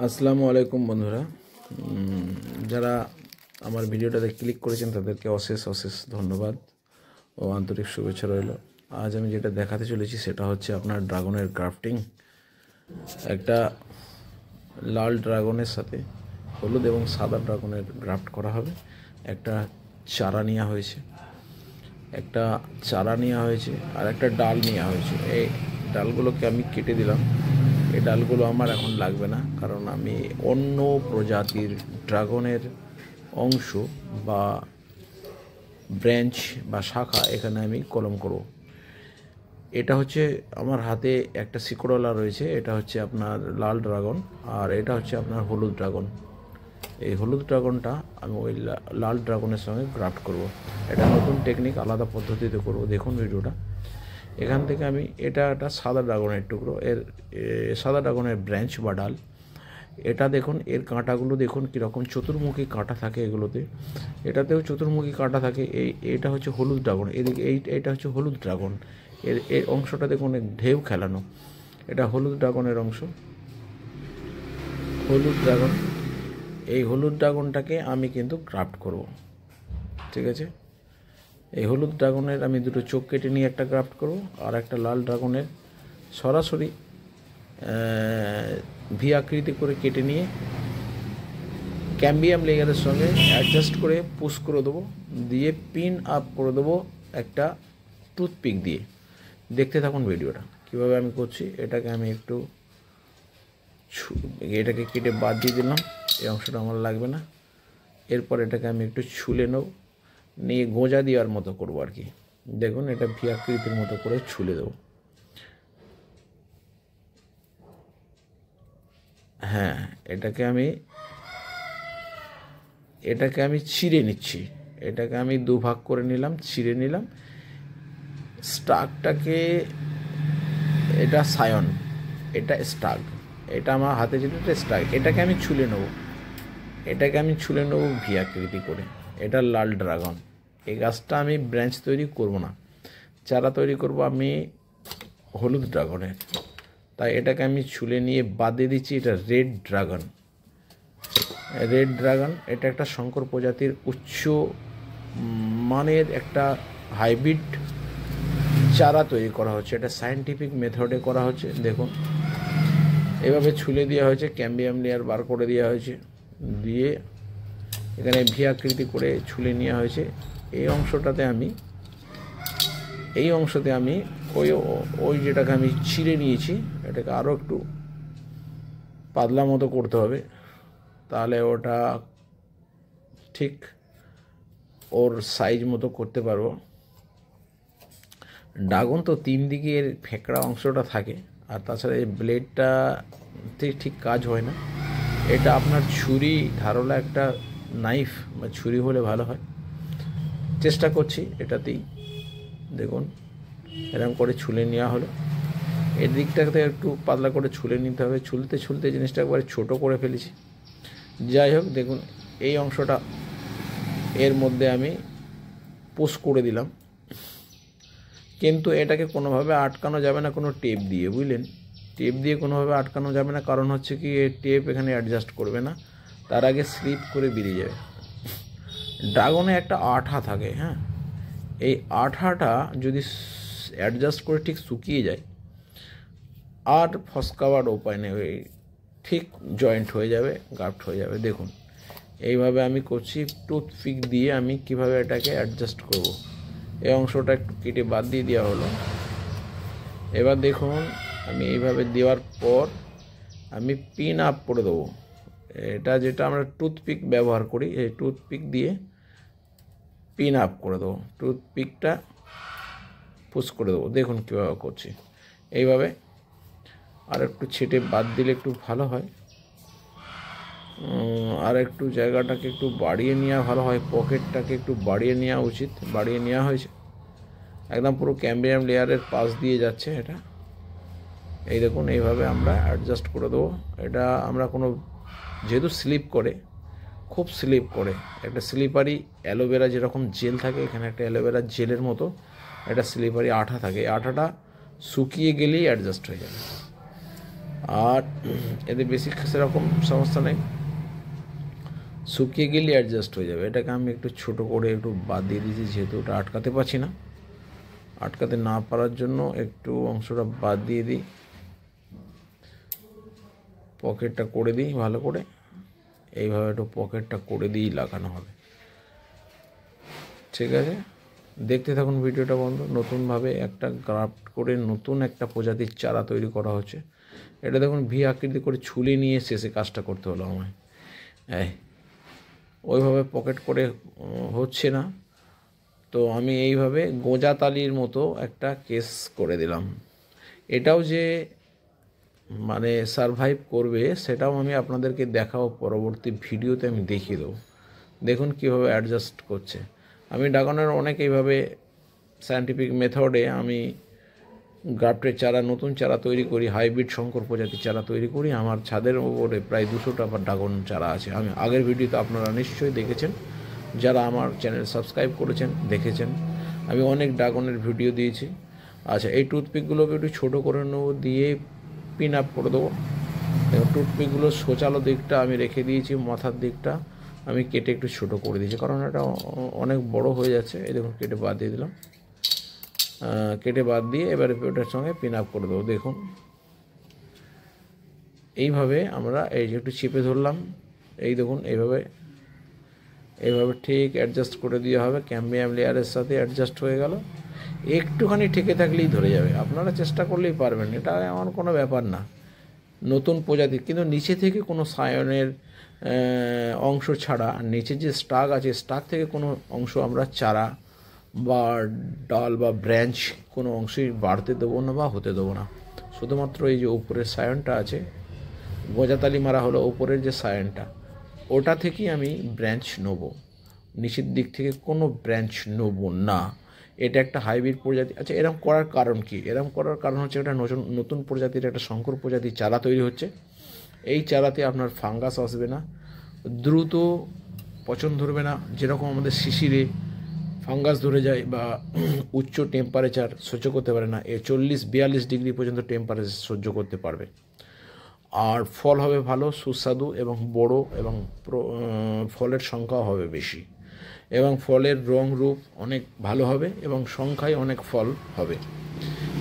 আসসালামু আলাইকুম বন্ধুরা, যারা আমার ভিডিওটাতে ক্লিক করেছেন তাদেরকে অশেষ অশেষ ধন্যবাদ ও আন্তরিক শুভেচ্ছা রইল। আজ আমি যেটা দেখাতে চলেছি সেটা হচ্ছে আপনার ড্রাগনের ক্রাফটিং। একটা লাল ড্রাগনের সাথে হলুদ এবং সাদা ড্রাগনের গ্রাফট করা হবে। একটা চারা নেওয়া হয়েছে, আর একটা ডাল নেওয়া হয়েছে। এই ডালগুলোকে আমি কেটে দিলাম। এই ডালগুলো আমার এখন লাগবে না, কারণ আমি অন্য প্রজাতির ড্রাগনের অংশ বা ব্রাঞ্চ বা শাখা এখানে আমি কলম করব। এটা হচ্ছে আমার হাতে একটা শিকড়ওয়ালা রয়েছে, এটা হচ্ছে আপনার লাল ড্রাগন, আর এটা হচ্ছে আপনার হলুদ ড্রাগন। এই হলুদ ড্রাগনটা আমি ওই লাল ড্রাগনের সঙ্গে গ্রাফট করব। এটা নতুন টেকনিক, আলাদা পদ্ধতিতে করব। দেখুন ভিডিওটা। এখান থেকে আমি এটা একটা সাদা ড্রাগনের টুকরো, সাদা ড্রাগনের ব্রাঞ্চ বা ডাল। এটা দেখুন, এর কাঁটাগুলো দেখুন কীরকম চতুর্মুখী কাঁটা থাকে এগুলোতে। এটাতেও চতুর্মুখী কাঁটা থাকে। এটা হচ্ছে হলুদ ড্রাগন। এদিকে এইটা হচ্ছে হলুদ ড্রাগন। এই অংশটা দেখুন ঢেউ খেলানো। এটা হলুদ ড্রাগনের অংশ, হলুদ ড্রাগন। এই হলুদ ড্রাগনটাকে আমি কিন্তু ক্রাফট করব, ঠিক আছে। এই হলুদ ড্রাগনের আমি দুটো চোখ কেটে নিয়ে একটা ক্রাফট করব, আর একটা লাল ড্রাগনের সরাসরি ভি আকৃতি করে কেটে নিয়ে ক্যাম্বিয়াম লেয়ারের সঙ্গে অ্যাডজাস্ট করে পুশ করে দেবো, দিয়ে পিন আপ করে দেবো একটা টুথপিক দিয়ে। দেখতে থাকুন ভিডিওটা কীভাবে আমি করছি। এটাকে আমি একটু এটাকে কেটে বাদ দিয়ে দিলাম, এই অংশটা আমার লাগবে না। এরপর এটাকে আমি একটু ছুলে নেব, নিয়ে গোঁজা দেওয়ার মতো করবো আর কি। দেখুন, এটা ভি আকৃতির মতো করে ছুলে দেবো। হ্যাঁ, এটাকে আমি ছিঁড়ে নিচ্ছি। এটাকে আমি দুভাগ করে নিলাম, ছিঁড়ে নিলাম। স্টাকটাকে, এটা সায়ন, এটা স্টাক, এটা আমার হাতে যেটা স্টাক, এটাকে আমি ছুলে নেবো ভি আকৃতি করে। এটা লাল ড্রাগন। এই গাছটা আমি ব্রাঞ্চ তৈরি করব না, চারা তৈরি করব আমি হলুদ ড্রাগনের। তাই এটাকে আমি ছুলে নিয়ে বাদ দিয়ে দিচ্ছি। এটা রেড ড্রাগন। এটা একটা শঙ্কর প্রজাতির উচ্চ মানের একটা হাইব্রিড চারা তৈরি করা হচ্ছে। এটা সায়েন্টিফিক মেথডে করা হচ্ছে। দেখুন, এভাবে ছুলে দেওয়া হয়েছে, ক্যাম্বিয়াম লেয়ার বার করে দেওয়া হয়েছে, দিয়ে এখানে ভি আকৃতি করে ছুলে নেওয়া হয়েছে। এই অংশতে আমি ওই যেটাকে আমি ছিঁড়ে নিয়েছি, এটাকে আরও একটু পাতলা মতো করতে হবে, তাহলে ওটা ঠিক ওর সাইজ মতো করতে পারবো। ড্রাগন তো তিন দিকের ফেঁকড়া অংশটা থাকে, আর তাছাড়া এই ব্লেডটা ঠিক কাজ হয় না। এটা আপনার ছুরি ধারলা একটা নাইফ বা ছুরি হলে ভালো হয়। চেষ্টা করছি এটাতেই। দেখুন, এরকম করে ছুলে নেওয়া হলো। এর দিকটাতে একটু পাতলা করে ছুলে নিতে হবে। ছুলতে জিনিসটা একবারে ছোটো করে ফেলেছি। যাই হোক, দেখুন এই অংশটা এর মধ্যে আমি পুশ করে দিলাম, কিন্তু এটাকে কোনোভাবে আটকানো যাবে না কোনো টেপ দিয়ে, বুঝলেন। টেপ দিয়ে কোনোভাবে আটকানো যাবে না, কারণ হচ্ছে কি এই টেপ এখানে অ্যাডজাস্ট করবে না, তার আগে স্লিপ করে বেরিয়ে যাবে। ড্রাগনে একটা আঠা থাকে, হ্যাঁ, এই আঠাটা যদি অ্যাডজাস্ট করে ঠিক শুকিয়ে যায়, আর ফসকাবার উপায় নেই, ঠিক জয়েন্ট হয়ে যাবে, গাফট হয়ে যাবে। দেখুন, এইভাবে আমি করছি। টুথপিক দিয়ে আমি কিভাবে এটাকে অ্যাডজাস্ট করব। এই অংশটা একটু কেটে বাদ দিয়ে দেওয়া হলো। এবার দেখুন, আমি এইভাবে দেওয়ার পর আমি পিন আপ করে দেবো। এটা যেটা আমরা টুথপিক ব্যবহার করি, এই টুথপিক দিয়ে পিন আপ করে দেবো, টুথপিকটা পুশ করে দেবো। দেখুন কীভাবে করছি। এইভাবে আর একটু ছেটে বাদ দিলে একটু ভালো হয়, আর একটু জায়গাটাকে একটু বাড়িয়ে নেওয়া ভালো হয়, পকেটটাকে একটু বাড়িয়ে নেওয়া উচিত। বাড়িয়ে নেওয়া হয়েছে, একদম পুরো ক্যাম্বিয়াম লেয়ারের পাশ দিয়ে যাচ্ছে এটা। এই দেখুন, এইভাবে আমরা অ্যাডজাস্ট করে দেবো। এটা আমরা যেহেতু খুব স্লিপ করে, একটা স্লিপারি অ্যালোভেরা যেরকম জেল থাকে, এখানে একটা অ্যালোভেরা জেলের মতো একটা স্লিপারি আঠা থাকে। এই আঠাটা শুকিয়ে গেলেই অ্যাডজাস্ট হয়ে যাবে। আর এতে বেশি সেরকম সমস্যা নেই, শুকিয়ে গেলে অ্যাডজাস্ট হয়ে যাবে। এটাকে আমি একটু ছোট করে একটু বাদ দিয়ে দিয়েছি, যেহেতু ওটা আটকাতে পারছি না, আটকাতে না পারার জন্য একটু অংশটা বাদ দিয়ে দিই, পকেটটা করে দিই ভালো করে। এইভাবে একটু পকেটটা করে দিয়েই লাগানো হবে, ঠিক আছে। দেখতে থাকুন ভিডিওটা বন্ধু। নতুনভাবে একটা গ্রাফট করে নতুন একটা প্রজাতির চারা তৈরি করা হচ্ছে। এটা দেখুন ভি আকৃতি করে ছুলে নিয়ে শেষে কাজটা করতে হলো আমায়। ওইভাবে পকেট করে হচ্ছে না, তো আমি এইভাবে গোঁজা তালির মতো একটা কেস করে দিলাম। এটাও যে মানে সারভাইভ করবে সেটাও আমি আপনাদেরকে দেখাবো পরবর্তী ভিডিওতে, আমি দেখিয়ে দেবো। দেখুন কীভাবে অ্যাডজাস্ট করছে। আমি ড্রাগনের অনেক এইভাবে সায়েন্টিফিক মেথডে আমি গ্রাফটের চারা, নতুন চারা তৈরি করি, হাইব্রিড শঙ্কর প্রজাতির চারা তৈরি করি। আমার ছাদের উপরে প্রায় 200টা ড্রাগন চারা আছে। আমি আগের ভিডিওতে আপনারা নিশ্চয়ই দেখেছেন, যারা আমার চ্যানেল সাবস্ক্রাইব করেছেন দেখেছেন, আমি অনেক ড্রাগনের ভিডিও দিয়েছি। আচ্ছা, এই টুথপিকগুলোকে একটু ছোটো করে নেবো, দিয়ে পিন আপ করে দেবো। এবং টুথপিকগুলো সোচালো দিকটা আমি রেখে দিয়েছি, মাথার দিকটা আমি কেটে একটু ছোটো করে দিয়েছি, কারণ এটা অনেক বড় হয়ে যাচ্ছে। এই দেখুন কেটে বাদ দিয়ে দিলাম, কেটে বাদ দিয়ে এবারে ওটার সঙ্গে পিন আপ করে দেবো। দেখুন এইভাবে আমরা এই যে একটু চেপে ধরলাম, এই দেখুন এইভাবে ঠিক অ্যাডজাস্ট করে দেওয়া হবে। ক্যাম্বিয়াম লেয়ারের সাথে অ্যাডজাস্ট হয়ে গেল। একটুখানি ঠেকে থাকলেই ধরে যাবে, আপনারা চেষ্টা করলেই পারবেন, এটা এমন কোনো ব্যাপার না। নতুন প্রজাতি, কিন্তু নিচে থেকে কোনো সায়নের অংশ ছাড়া, নিচে যে স্টাক আছে স্টাক থেকে কোনো অংশ আমরা চারা বা ডাল বা ব্রাঞ্চ কোনো অংশই বাড়তে দেবো না বা হতে দেবো না। শুধুমাত্র এই যে উপরের সায়নটা আছে, গোঁজাতালি মারা হলো উপরের যে সায়নটা, ওটা থেকেই আমি ব্রাঞ্চ নেবো, নিচের দিক থেকে কোনো ব্রাঞ্চ নেবো না। এটা একটা হাইব্রিড প্রজাতি। আচ্ছা, এরকম করার কারণ কি? এরকম করার কারণ হচ্ছে এটা নতুন প্রজাতির একটা শঙ্কর প্রজাতির চারা তৈরি হচ্ছে। এই চারাতে আপনার ফাঙ্গাস আসবে না, দ্রুত পচন ধরবে না। যেরকম আমাদের শিশিরে ফাঙ্গাস ধরে যায় বা উচ্চ টেম্পারেচার সহ্য করতে পারে না, 40-42 ডিগ্রি পর্যন্ত টেম্পারেচার সহ্য করতে পারবে। আর ফল হবে ভালো, সুস্বাদু এবং বড়, এবং ফলের সংখ্যাও হবে বেশি, এবং ফলের রং রূপ অনেক ভালো হবে, এবং সংখ্যায় অনেক ফল হবে,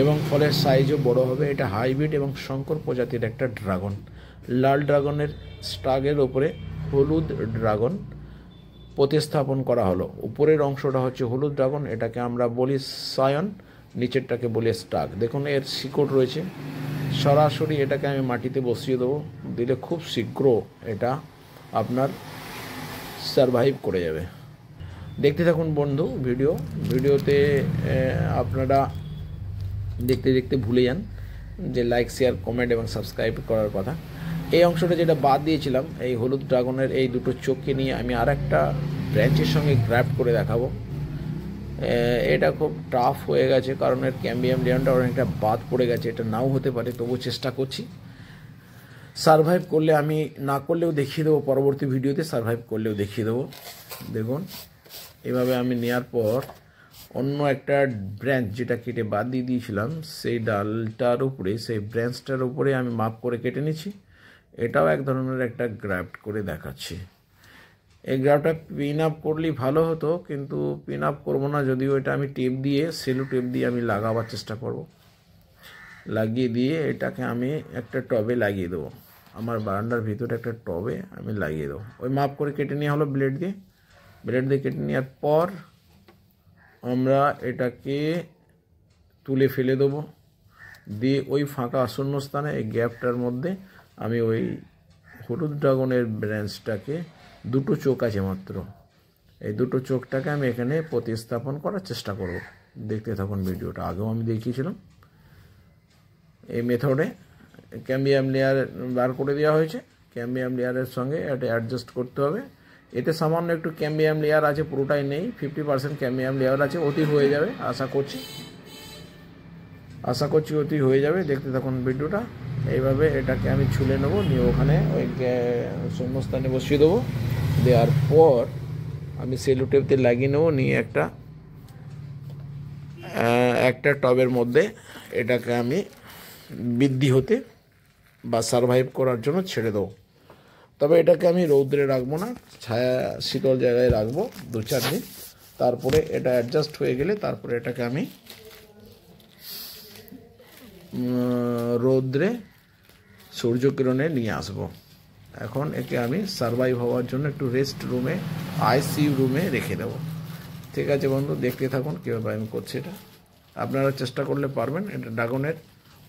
এবং ফলের সাইজও বড় হবে। এটা হাইব্রিড এবং শঙ্কর প্রজাতির একটা ড্রাগন। লাল ড্রাগনের স্টাগের ওপরে হলুদ ড্রাগন প্রতিস্থাপন করা হলো। উপরের অংশটা হচ্ছে হলুদ ড্রাগন, এটাকে আমরা বলি সায়ন, নিচেরটাকে বলি স্টাগ। দেখুন এর শিকড় রয়েছে, সরাসরি এটাকে আমি মাটিতে বসিয়ে দেবো, দিলে খুব শীঘ্র এটা আপনার সারভাইভ করে যাবে। দেখতে থাকুন বন্ধু ভিডিওতে আপনারা দেখতে দেখতে ভুলে যান যে লাইক, শেয়ার, কমেন্ট এবং সাবস্ক্রাইব করার কথা। এই অংশটা যেটা বাদ দিয়েছিলাম, এই হলুদ ড্রাগনের এই দুটো চোখকে নিয়ে আমি আর একটা ব্রাঞ্চের সঙ্গে গ্রাফট করে দেখাবো। এটা খুব টাফ হয়ে গেছে, কারণ এর ক্যাম্বিয়াম লেয়ারটা অনেকটা বাদ পড়ে গেছে। এটা নাও হতে পারে, তবু চেষ্টা করছি। সারভাইভ করলে আমি না করলেও দেখিয়ে দেবো, পরবর্তী ভিডিওতে সারভাইভ করলেও দেখিয়ে দেবো। দেখুন এভাবে আমি নেওয়ার পর অন্য একটা ব্রাঞ্চ যেটা কেটে বাদ দিয়ে দিয়েছিলাম, সেই ডালটার উপরে, সেই ব্রাঞ্চটার উপরে আমি মাপ করে কেটে নিচ্ছি। এটাও এক ধরনের একটা গ্রাফট করে দেখাচ্ছি। এই গ্রাফটা পিন আপ করলেই ভালো হতো, কিন্তু পিন আপ করবো না, যদিও এটা আমি টেপ দিয়ে, সেলো টেপ দিয়ে আমি লাগাবার চেষ্টা করব। লাগিয়ে দিয়ে এটাকে আমি একটা টবে লাগিয়ে দেবো, আমার বারান্দার ভিতরে একটা টবে আমি লাগিয়ে দেবো। ওই মাপ করে কেটে নেওয়া হলো ব্লেড দিয়ে কেটে নেওয়ার পর আমরা এটাকে তুলে ফেলে দেবো, দিয়ে ওই ফাঁকা আসন্ন স্থানে এই গ্যাপটার মধ্যে আমি ওই হলুদ ড্রাগনের ব্রাঞ্চটাকে, দুটো চোখ আছে মাত্র, এই দুটো চোখটাকে আমি এখানে প্রতিস্থাপন করার চেষ্টা করব। দেখতে থাকুন ভিডিওটা, আগেও আমি দেখিয়েছিলাম এই মেথডে। ক্যাম্বিয়াম লেয়ার বার করে দেওয়া হয়েছে, ক্যাম্বিয়াম লেয়ারের সঙ্গে এটা অ্যাডজাস্ট করতে হবে। এতে সামান্য একটু ক্যাম্বিয়াম লেয়ার আছে, পুরোটাই নেই, 50% ক্যাম্বিয়াম লেয়ার আছে। অতি হয়ে যাবে আশা করছি অতি হয়ে যাবে। দেখতে থাকুন ভিডিওটা। এইভাবে এটাকে আমি ছুলে নেবো, নিয়ে ওখানে ওই শূন্যস্থানে বসিয়ে দেবো। দেওয়ার পর আমি সেলো টেপ দিয়ে লাগিয়ে নেবো, নিয়ে একটা টবের মধ্যে এটাকে আমি বৃদ্ধি হতে বা সারভাইভ করার জন্য ছেড়ে দেবো। তবে এটাকে আমি রৌদ্রে রাখবো না, ছায়া শীতল জায়গায় রাখবো 2-4 দিন। তারপরে এটা অ্যাডজাস্ট হয়ে গেলে তারপরে এটাকে আমি রৌদ্রে সূর্যকিরণে নিয়ে আসব। এখন একে আমি সারভাইভ হওয়ার জন্য একটু রেস্ট রুমে, আইসিইউ রুমে রেখে দেবো। ঠিক আছে বন্ধু, দেখতে থাকুন কীভাবে আমি করছি এটা। আপনারা চেষ্টা করলে পারবেন। এটা ড্রাগনের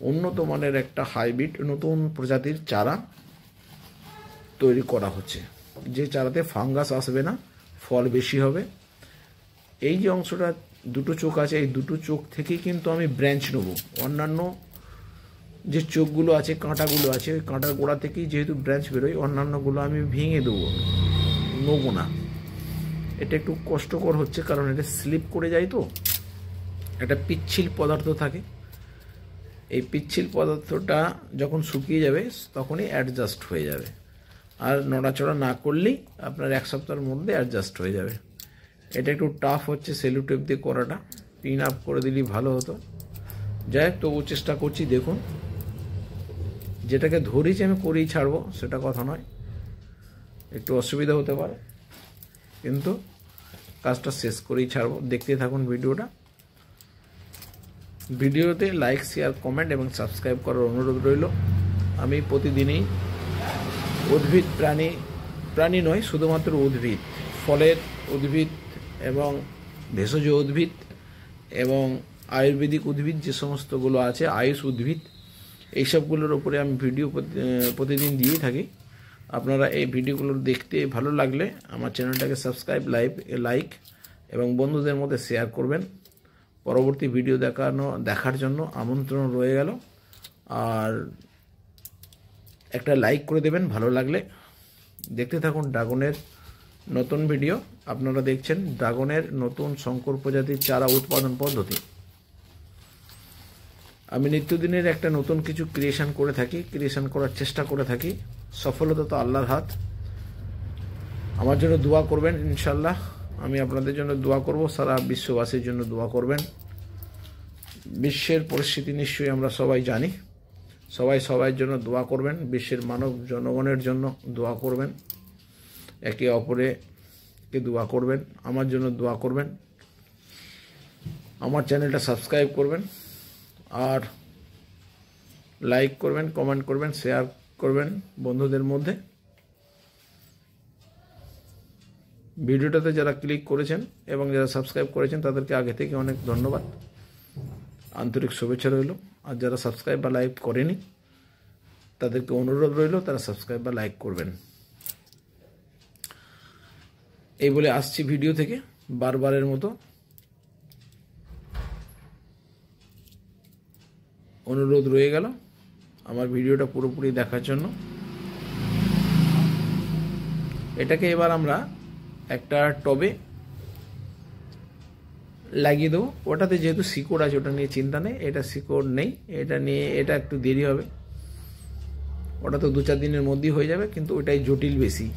উন্নত মানের একটা হাইব্রিড নতুন প্রজাতির চারা তৈরি করা হচ্ছে, যে চারাতে ফাঙ্গাস আসবে না, ফল বেশি হবে। এই যে অংশটা 2টো চোখ আছে, এই 2টো চোখ থেকেই কিন্তু আমি ব্রাঞ্চ নেব। অন্যান্য যে চোখগুলো আছে, কাঁটাগুলো আছে, ওই কাঁটার গোড়া থেকেই যেহেতু ব্রাঞ্চ বেরোয়, অন্যান্যগুলো আমি ভেঙে দেবো, নেবো না। এটা একটু কষ্টকর হচ্ছে, কারণ এটা স্লিপ করে যায়, তো একটা পিচ্ছিল পদার্থ থাকে। এই পিচ্ছিল পদার্থটা যখন শুকিয়ে যাবে তখনই অ্যাডজাস্ট হয়ে যাবে। আর নড়াচড়া না করলেই আপনার 1 সপ্তাহের মধ্যে অ্যাডজাস্ট হয়ে যাবে। এটা একটু টাফ হচ্ছে সেলু টেপ দিয়ে করাটা, পিন আপ করে দিলেই ভালো হতো। যাই হোক, তবু চেষ্টা করছি। দেখুন, যেটাকে ধরেছি আমি করেই ছাড়বো সেটা কথা নয়, একটু অসুবিধা হতে পারে, কিন্তু কাজটা শেষ করেই ছাড়বো। দেখতে থাকুন ভিডিওটা। ভিডিওতে লাইক, শেয়ার, কমেন্ট এবং সাবস্ক্রাইব করার অনুরোধ রইল। আমি প্রতিদিনই উদ্ভিদ, প্রাণী নয়, শুধুমাত্র উদ্ভিদ, ফলের উদ্ভিদ এবং ভেষজ উদ্ভিদ এবং আয়ুর্বেদিক উদ্ভিদ যে সমস্তগুলো আছে, আয়ুষ উদ্ভিদ, এইসবগুলোর উপরে আমি ভিডিও প্রতিদিন দিয়েই থাকি। আপনারা এই ভিডিওগুলো দেখতে ভালো লাগলে আমার চ্যানেলটাকে সাবস্ক্রাইব, লাইক এবং বন্ধুদের মধ্যে শেয়ার করবেন। পরবর্তী ভিডিও দেখার জন্য আমন্ত্রণ রয়ে গেল। আর একটা লাইক করে দেবেন ভালো লাগলে। দেখতে থাকুন ড্রাগনের নতুন ভিডিও। আপনারা দেখছেন ড্রাগনের নতুন শঙ্কর প্রজাতির চারা উৎপাদন পদ্ধতি। আমি নিত্যদিনের একটা নতুন কিছু ক্রিয়েশন করার চেষ্টা করে থাকি। সফলতা তো আল্লাহর হাত। আমার জন্য দোয়া করবেন ইনশাল্লাহ। আমি আপনাদের জন্য দোয়া করব, সারা বিশ্ববাসীর জন্য দোয়া করবেন। বিশ্বের পরিস্থিতি নিশ্চয়ই আমরা সবাই জানি, সবাই জন্য দোয়া করবেন। বিশ্বের মানব জনগণের জন্য দোয়া করবেন, একে অপরকে দোয়া করবেন, আমার জন্য দোয়া করবেন। আমার চ্যানেলটা সাবস্ক্রাইব করবেন, আর লাইক করবেন, কমেন্ট করবেন, শেয়ার করবেন বন্ধুদের মধ্যে। ভিডিওটাতে যারা ক্লিক করেছেন এবং যারা সাবস্ক্রাইব করেছেন তাদেরকে আগে থেকে অনেক ধন্যবাদ, আন্তরিক শুভেচ্ছা রইল। আর যারা সাবস্ক্রাইব বা লাইক করেনি তাদেরকে অনুরোধ রইল তারা সাবস্ক্রাইব বা লাইক করবেন। এই বলে আসছি ভিডিও থেকে, বারবারের মতো অনুরোধ রয়ে গেল আমার ভিডিওটা পুরোপুরি দেখার জন্য। এটাকে এবার আমরা একটা টবে লাগিয়ে দেবো। ওটাতে যেহেতু শিকড় আছে ওটা নিয়ে চিন্তা নেই, এটা শিকড় নেই, এটা একটু দেরি হবে। ওটা তো 2-4 দিনের মধ্যেই হয়ে যাবে, কিন্তু ওটাই জটিল বেশি।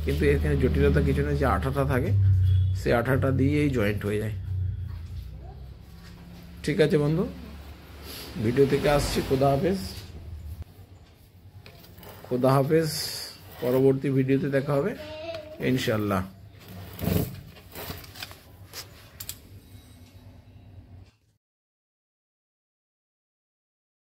কিন্তু এখানে জটিলতা কিছু নেই, যে আঠাটা থাকে সে আঠাটা দিয়েই জয়েন্ট হয়ে যায়। ঠিক আছে বন্ধু, ভিডিও থেকে আসছি। খোদা হাফেজ। পরবর্তী ভিডিওতে দেখা হবে ইনশাল্লাহ।